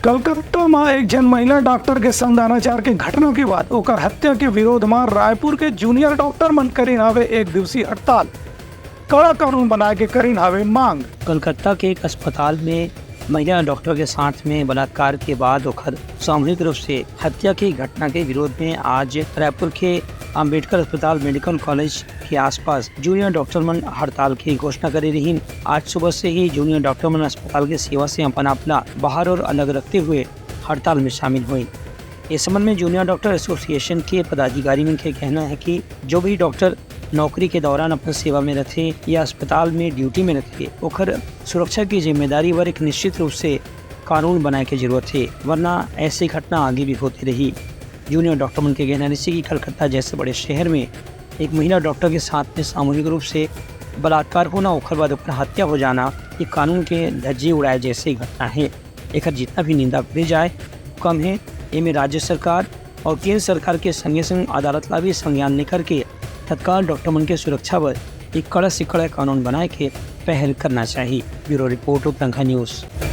कलकत्ता में एक जन महिला डॉक्टर के संग अनाचार के घटना के बाद ओकर हत्या के विरोध में रायपुर के जूनियर डॉक्टर मन करीन हवे एक दिवसीय हड़ताल। कड़ा कानून बनाए के करीन हवे मांग। कलकत्ता के एक अस्पताल में महिला डॉक्टर के साथ में बलात्कार के बाद ओकर सामूहिक रूप से हत्या की घटना के विरोध में आज रायपुर के अंबेडकर अस्पताल मेडिकल कॉलेज के आसपास जूनियर डॉक्टर मन हड़ताल की घोषणा करे रही। आज सुबह से ही जूनियर डॉक्टर मन अस्पताल की सेवा से अपना बाहर और अलग रखते हुए हड़ताल में शामिल हुए। इस संबंध में जूनियर डॉक्टर एसोसिएशन के पदाधिकारी मन के कहना है कि जो भी डॉक्टर नौकरी के दौरान अपनी सेवा में रखे या अस्पताल में ड्यूटी में रखे ओकर सुरक्षा की जिम्मेदारी पर एक निश्चित रूप से कानून बनाए की जरूरत है, वरना ऐसी घटना आगे भी होती रही। जूनियर डॉक्टर मन के कहना है कि कलकत्ता जैसे बड़े शहर में एक महिला डॉक्टर के साथ में सामूहिक रूप से बलात्कार होना ओकर बाद ओकर हत्या हो जाना ये कानून के धज्जे उड़ाए जैसी घटना है। एक जितना भी निंदा करे जाए कम है। इनमें राज्य सरकार और केंद्र सरकार के संगे संग अदालत ला भी संज्ञान लेकर के तत्काल डॉक्टर मन के सुरक्षा पर एक कड़ा से कड़ा कानून बनाए के पहल करना चाहिए। Bureau report Uttarakhand news.